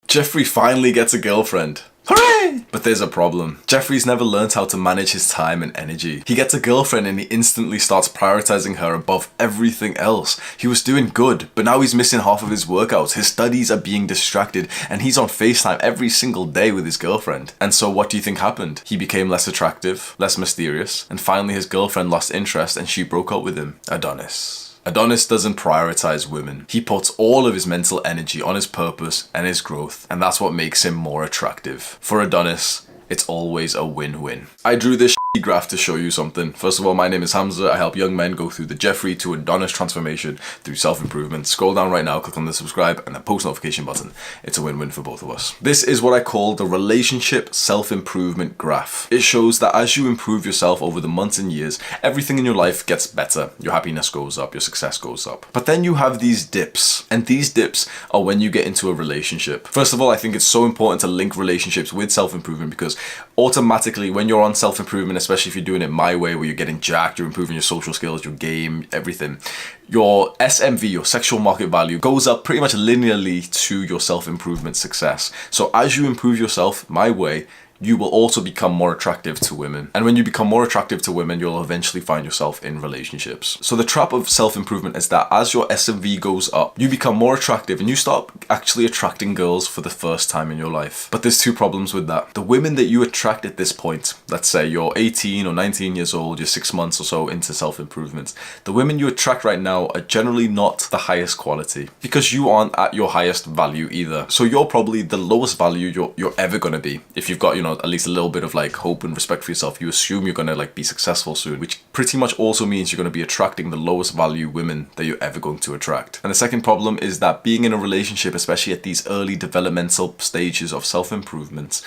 Jeffrey finally gets a girlfriend. Hooray! But there's a problem. Jeffrey's never learned how to manage his time and energy. He gets a girlfriend and he instantly starts prioritizing her above everything else. He was doing good, but now he's missing half of his workouts. His studies are being distracted and he's on FaceTime every single day with his girlfriend. And so what do you think happened? He became less attractive, less mysterious, and finally his girlfriend lost interest and she broke up with him. Adonis. Adonis doesn't prioritize women. He puts all of his mental energy on his purpose and his growth, and that's what makes him more attractive. For Adonis, it's always a win-win. I drew this graph to show you something. First of all, my name is Hamza. I help young men go through the Jeffrey to Adonis transformation through self-improvement. Scroll down right now, click on the subscribe and the post notification button. It's a win-win for both of us. This is what I call the relationship self-improvement graph. It shows that as you improve yourself over the months and years, everything in your life gets better. Your happiness goes up, your success goes up. But then you have these dips, and these dips are when you get into a relationship. First of all, I think it's so important to link relationships with self-improvement because automatically when you're on self-improvement, especially if you're doing it my way where you're getting jacked, you're improving your social skills, your game, everything, your SMV, your sexual market value, goes up pretty much linearly to your self-improvement success. So as you improve yourself my way, you will also become more attractive to women. And when you become more attractive to women, you'll eventually find yourself in relationships. So the trap of self-improvement is that as your SMV goes up, you become more attractive and you start actually attracting girls for the first time in your life. But there's two problems with that. The women that you attract at this point, let's say you're 18 or 19 years old, you're 6 months or so into self-improvement, the women you attract right now are generally not the highest quality because you aren't at your highest value either. So you're probably the lowest value you're ever gonna be. If you've got, at least a little bit of like hope and respect for yourself, you assume you're gonna like be successful soon, which pretty much also means you're gonna be attracting the lowest value women that you're ever going to attract. And the second problem is that being in a relationship, especially at these early developmental stages of self-improvement,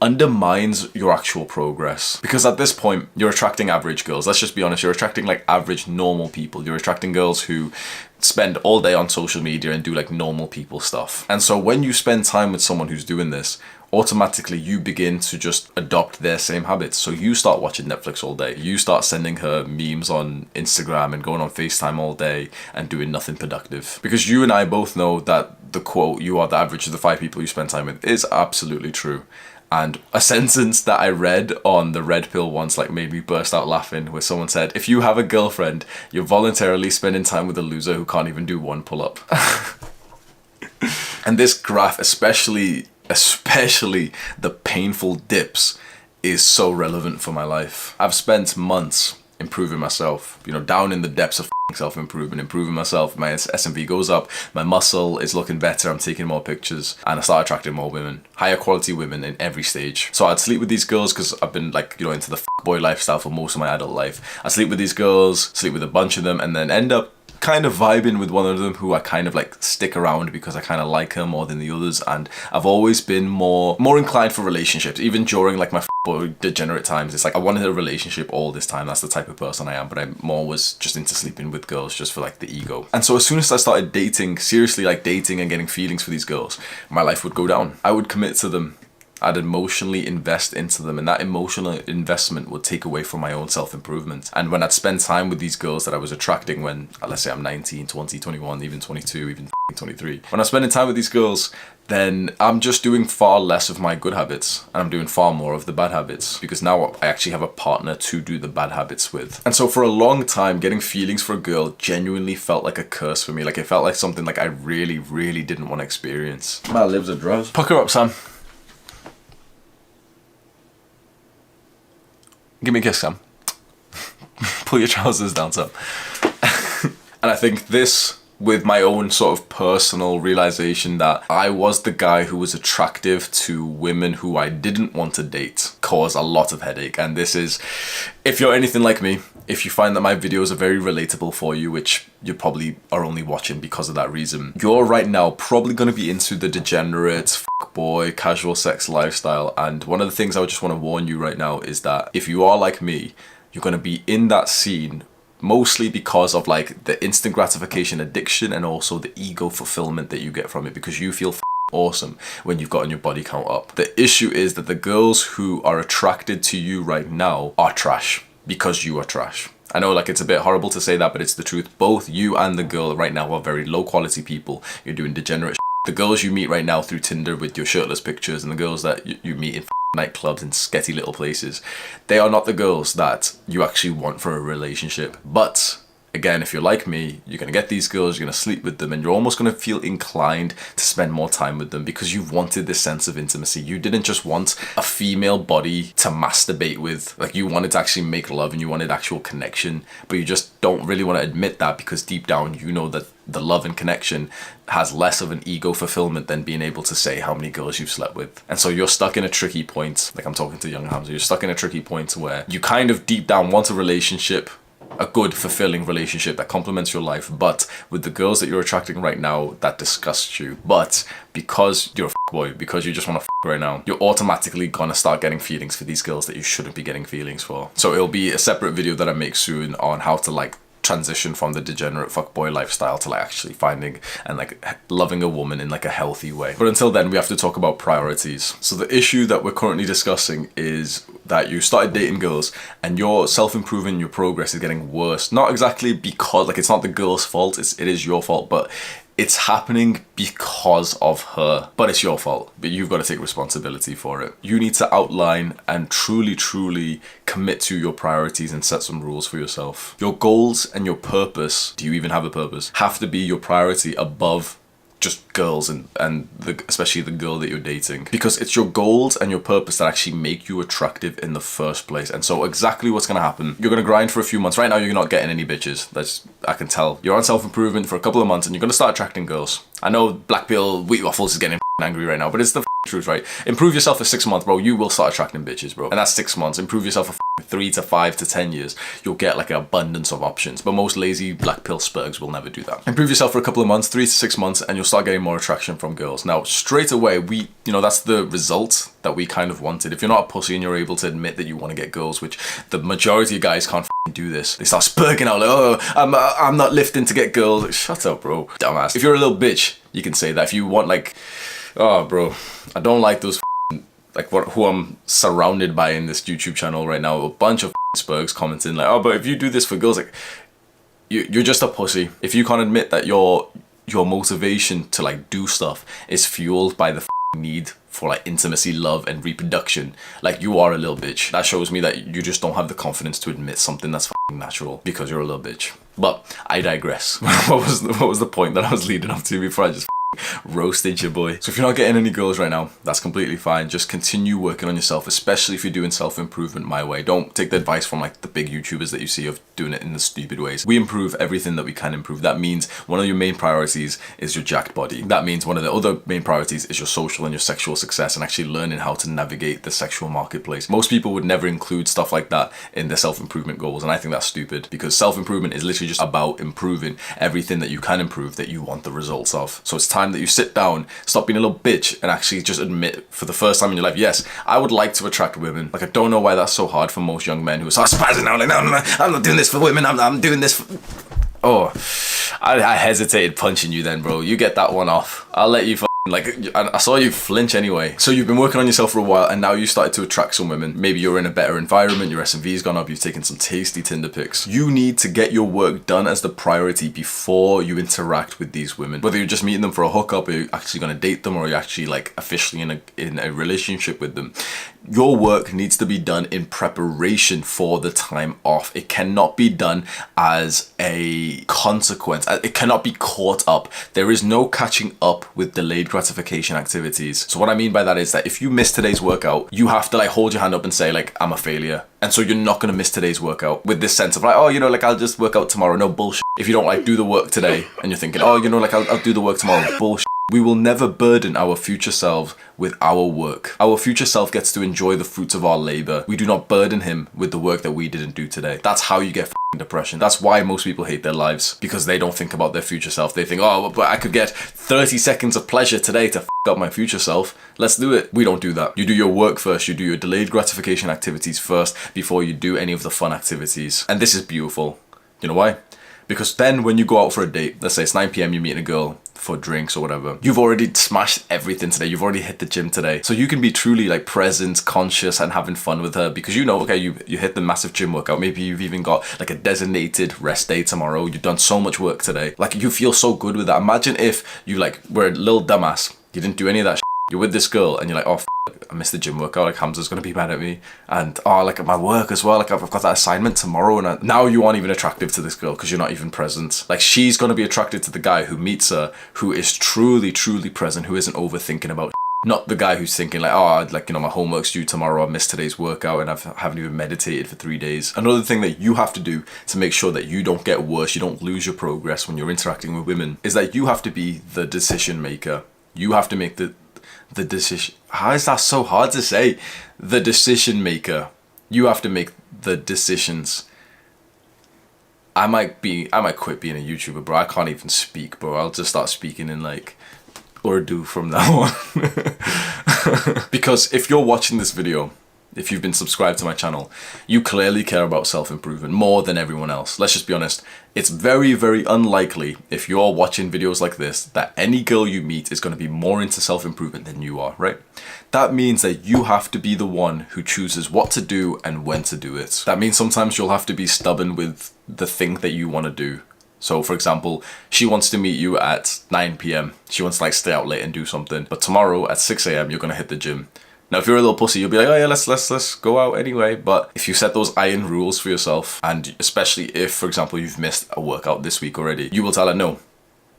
undermines your actual progress. Because at this point, you're attracting average girls. Let's just be honest, you're attracting like average normal people. You're attracting girls who spend all day on social media and do like normal people stuff. And so when you spend time with someone who's doing this, automatically you begin to just adopt their same habits. So you start watching Netflix all day. You start sending her memes on Instagram and going on FaceTime all day and doing nothing productive. Because you and I both know that the quote, "you are the average of the 5 people you spend time with," is absolutely true. And a sentence that I read on the Red Pill once like made me burst out laughing, where someone said, "If you have a girlfriend, you're voluntarily spending time with a loser who can't even do one pull-up." And this graph, especially the painful dips, is so relevant for my life. I've spent months improving myself, down in the depths of self-improvement, improving myself. My SMV goes up, my muscle is looking better, I'm taking more pictures, and I start attracting more women, higher quality women in every stage. So I'd sleep with these girls because I've been like, into the boy lifestyle for most of my adult life. I sleep with these girls, sleep with a bunch of them, and then end up kind of vibing with one of them who I kind of like stick around because I kind of like her more than the others. And I've always been more inclined for relationships, even during like my boy degenerate times. It's like I wanted a relationship all this time. That's the type of person I am, but I more was just into sleeping with girls just for like the ego. And so as soon as I started dating, seriously like dating and getting feelings for these girls, my life would go down. I would commit to them. I'd emotionally invest into them, and that emotional investment would take away from my own self-improvement. And when I'd spend time with these girls that I was attracting when, let's say I'm 19, 20, 21, even 22, even 23. When I'm spending time with these girls, then I'm just doing far less of my good habits and I'm doing far more of the bad habits because now I actually have a partner to do the bad habits with. And so for a long time, getting feelings for a girl genuinely felt like a curse for me. Like it felt like something like I really, really didn't want to experience. My lips are dry. Pucker up, Sam. Give me a kiss, Sam. Pull your trousers down, Sam. And I think this, with my own sort of personal realization that I was the guy who was attractive to women who I didn't want to date, caused a lot of headache. And this is, if you're anything like me, if you find that my videos are very relatable for you, which you probably are only watching because of that reason, you're right now probably going to be into the degenerate, boy, casual sex lifestyle. And one of the things I just want to warn you right now is that if you are like me, you're going to be in that scene mostly because of like the instant gratification addiction and also the ego fulfillment that you get from it because you feel awesome when you've gotten your body count up. The issue is that the girls who are attracted to you right now are trash because you are trash. I know like it's a bit horrible to say that, but it's the truth. Both you and the girl right now are very low quality people. You're doing degenerate The girls you meet right now through Tinder with your shirtless pictures, and the girls that you meet in nightclubs and sketty little places, they are not the girls that you actually want for a relationship. But again, if you're like me, you're going to get these girls, you're going to sleep with them, and you're almost going to feel inclined to spend more time with them because you've wanted this sense of intimacy. You didn't just want a female body to masturbate with. Like, you wanted to actually make love and you wanted actual connection, but you just don't really want to admit that because deep down you know that the love and connection has less of an ego fulfillment than being able to say how many girls you've slept with. And so you're stuck in a tricky point, like I'm talking to young Hamza, you're stuck in a tricky point where you kind of deep down want a relationship, a good, fulfilling relationship that complements your life, but with the girls that you're attracting right now, that disgusts you. But because you're a boy, because you just want to right now, you're automatically gonna start getting feelings for these girls that you shouldn't be getting feelings for. So it'll be a separate video that I make soon on how to like transition from the degenerate fuckboy lifestyle to like actually finding and like loving a woman in like a healthy way. But until then, we have to talk about priorities. So the issue that we're currently discussing is that you started dating girls and your self-improvement, your progress is getting worse. Not exactly because, like, it's not the girl's fault, it is your fault, but it's happening because of her, but it's your fault. But you've got to take responsibility for it. You need to outline and truly commit to your priorities and set some rules for yourself. Your goals and your purpose, do you even have a purpose, have to be your priority above just girls and especially the girl that you're dating, because it's your goals and your purpose that actually make you attractive in the first place. And so exactly what's going to happen, you're going to grind for a few months. Right now you're not getting any bitches, I can tell. You're on self-improvement for a couple of months and you're going to start attracting girls. I know Black Pill Wheat Waffles is getting angry right now, but it's the truth, right? Improve yourself for 6 months, bro, you will start attracting bitches, bro. And that's 6 months. Improve yourself for 3 to 5 to 10 years, you'll get like an abundance of options. But most lazy black pill spurgs will never do that. Improve yourself for a couple of months, 3 to 6 months, and you'll start getting more attraction from girls. Now, straight away, that's the result that we kind of wanted. If you're not a pussy and you're able to admit that you want to get girls, which the majority of guys can't do this, they start spurging out like, oh, I'm not lifting to get girls. Like, shut up, bro, dumbass. If you're a little bitch, you can say that. If you want, like, oh, bro, I don't like those like who I'm surrounded by in this YouTube channel right now, a bunch of spurgs commenting like, oh, but if you do this for girls, like, you're just a pussy. If you can't admit that your motivation to like do stuff is fueled by the need for like intimacy, love, and reproduction, like, you are a little bitch. That shows me that you just don't have the confidence to admit something that's natural because you're a little bitch. But I digress. What was the point that I was leading up to before I just roasted your boy? So if you're not getting any girls right now, that's completely fine. Just continue working on yourself, especially if you're doing self-improvement my way. Don't take the advice from like the big YouTubers that you see of doing it in the stupid ways. We improve everything that we can improve. That means one of your main priorities is your jacked body. That means one of the other main priorities is your social and your sexual success and actually learning how to navigate the sexual marketplace. Most people would never include stuff like that in their self-improvement goals, and I think that's stupid, because self-improvement is literally just about improving everything that you can improve that you want the results of. So it's time that you sit down, stop being a little bitch, and actually just admit for the first time in your life, yes, I would like to attract women. Like, I don't know why that's so hard for most young men who start spazzing out like, no, I'm not doing this for women, I'm doing this for... Oh, I hesitated punching you then, bro. You get that one off. I'll let you like, I saw you flinch anyway. So you've been working on yourself for a while and now you started to attract some women. Maybe you're in a better environment, your S&V's gone up, you've taken some tasty Tinder pics. You need to get your work done as the priority before you interact with these women. Whether you're just meeting them for a hookup, or you're actually going to date them, or you're actually like officially in a relationship with them. Your work needs to be done in preparation for the time off. It cannot be done as a consequence. It cannot be caught up. There is no catching up with delayed gratification activities. So what I mean by that is that if you miss today's workout, you have to like hold your hand up and say like, I'm a failure. And so you're not going to miss today's workout with this sense of like, oh, you know, like, I'll just work out tomorrow. No bullshit. If you don't like do the work today and you're thinking, oh, you know, like, I'll do the work tomorrow. Bullshit. We will never burden our future selves with our work. Our future self gets to enjoy the fruits of our labor. We do not burden him with the work that we didn't do today. That's how you get depression. That's why most people hate their lives, because they don't think about their future self. They think, oh, but I could get 30 seconds of pleasure today to up my future self. Let's do it. We don't do that. You do your work first. You do your delayed gratification activities first before you do any of the fun activities. And this is beautiful. You know why? Because then when you go out for a date, let's say it's 9 p.m, you're meeting a girl for drinks or whatever, you've already smashed everything today, you've already hit the gym today, so you can be truly like present, conscious, and having fun with her, because you know, okay, you hit the massive gym workout, maybe you've even got like a designated rest day tomorrow, you've done so much work today, like you feel so good with that. Imagine if you like were a little dumbass, you didn't do any of that shit. You're with this girl and you're like, oh, I missed the gym workout, like Hamza's gonna be mad at me, and oh, like at my work as well, like I've got that assignment tomorrow, and now you aren't even attractive to this girl because you're not even present. Like she's gonna be attracted to the guy who meets her, who is truly present, who isn't overthinking about not the guy who's thinking like, oh, like, you know, my homework's due tomorrow, I missed today's workout and I haven't even meditated for 3 days. Another thing that you have to do to make sure that you don't get worse, you don't lose your progress when you're interacting with women, is that you have to be the decision maker. You have to make the decision. How is that so hard to say? The decision maker. You have to make the decisions. I might quit being a YouTuber, bro. I can't even speak, bro. I'll just start speaking in like Urdu from now on. Because if you're watching this video, if you've been subscribed to my channel, you clearly care about self-improvement more than everyone else. Let's just be honest. It's very unlikely, if you're watching videos like this, that any girl you meet is going to be more into self-improvement than you are, right? That means that you have to be the one who chooses what to do and when to do it. That means sometimes you'll have to be stubborn with the thing that you want to do. So for example, she wants to meet you at 9 p.m. She wants to like stay out late and do something. But tomorrow at 6 a.m. you're going to hit the gym. Now, if you're a little pussy, you'll be like, oh yeah, let's go out anyway. But if you set those iron rules for yourself, and especially if, for example, you've missed a workout this week already, you will tell her, no,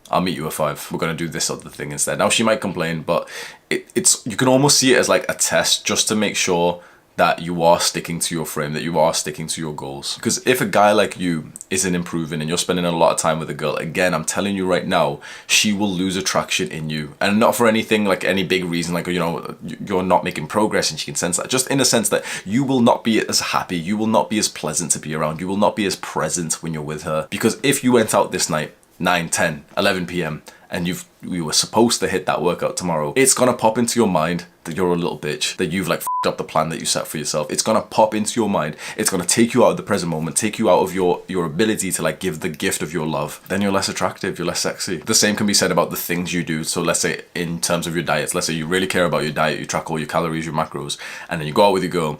I'll meet you at 5. We're going to do this other thing instead. Now, she might complain, but it's you can almost see it as like a test just to make sure that you are sticking to your frame, that you are sticking to your goals. Because if a guy like you isn't improving and you're spending a lot of time with a girl, again, I'm telling you right now, she will lose attraction in you. And not for anything, like any big reason, like, you know, you're not making progress and she can sense that. Just in a sense that you will not be as happy, you will not be as pleasant to be around, you will not be as present when you're with her. Because if you went out this night, 9, 10, 11 p.m, and you were supposed to hit that workout tomorrow, it's gonna pop into your mind that you're a little bitch, that you've like f***ed up the plan that you set for yourself. It's gonna pop into your mind. It's gonna take you out of the present moment, take you out of your ability to like give the gift of your love. Then you're less attractive, you're less sexy. The same can be said about the things you do. So let's say in terms of your diets, let's say you really care about your diet, you track all your calories, your macros, and then you go out with your girl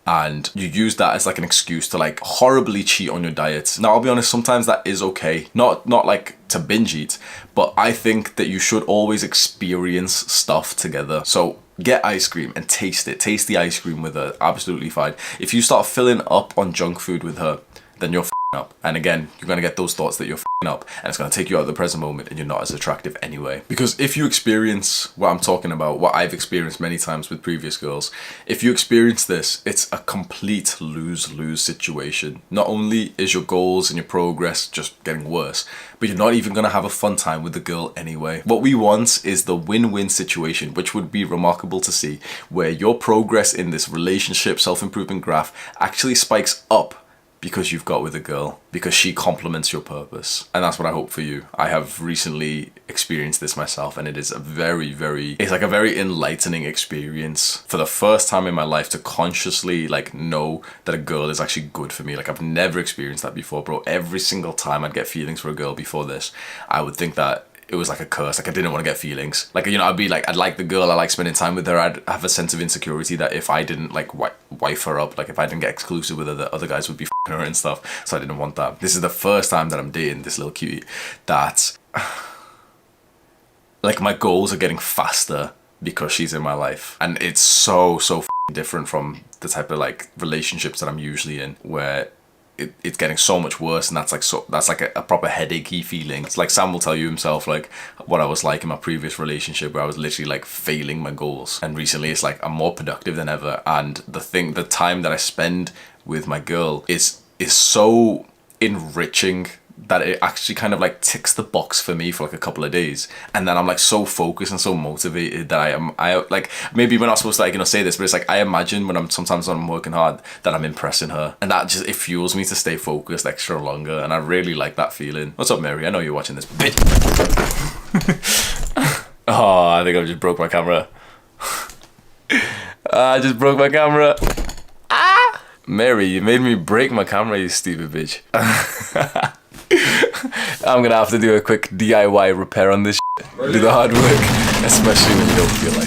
and you use that as like an excuse to like horribly cheat on your diet. Now, I'll be honest, sometimes that is okay. Not like to binge eat, but I think that you should always experience stuff together. So get ice cream and taste it. Taste the ice cream with her. Absolutely fine. If you start filling up on junk food with her, then you're up. And again, you're going to get those thoughts that you're up, and it's going to take you out of the present moment and you're not as attractive anyway. Because if you experience what I'm talking about, what I've experienced many times with previous girls, if you experience this, it's a complete lose-lose situation. Not only is your goals and your progress just getting worse, but you're not even going to have a fun time with the girl anyway. What we want is the win-win situation, which would be remarkable to see, where your progress in this relationship self-improvement graph actually spikes up because you've got with a girl, because she complements your purpose. And that's what I hope for you. I have recently experienced this myself, and it is it's like a very enlightening experience for the first time in my life to consciously like know that a girl is actually good for me. Like I've never experienced that before, bro. Every single time I'd get feelings for a girl before this, I would think that it was like a curse, like I didn't want to get feelings. Like, you know, I'd be like, I'd like the girl, I like spending time with her, I'd have a sense of insecurity that if I didn't like wife her up, like if I didn't get exclusive with her, the other guys would be f***ing her and stuff, so I didn't want that. This is the first time that I'm dating this little cutie that, like my goals are getting faster because she's in my life. And it's so different from the type of like relationships that I'm usually in, where it's getting so much worse, and that's like a proper headachy feeling. It's like Sam will tell you himself, like what I was like in my previous relationship, where I was literally like failing my goals, and recently it's like I'm more productive than ever. And the time that I spend with my girl is so enriching that it actually kind of like ticks the box for me for like a couple of days, and then I'm like so focused and so motivated that I like, maybe we're not supposed to like, you know, say this, but it's like I imagine when I'm working hard that I'm impressing her, and that just, it fuels me to stay focused extra longer, and I really like that feeling. What's up, Mary? I know you're watching this, bitch. Oh, I think I just broke my camera. I just broke my camera. Ah! Mary, you made me break my camera, you stupid bitch. I'm gonna have to do a quick DIY repair on this shit. Do the hard work, especially when you don't feel like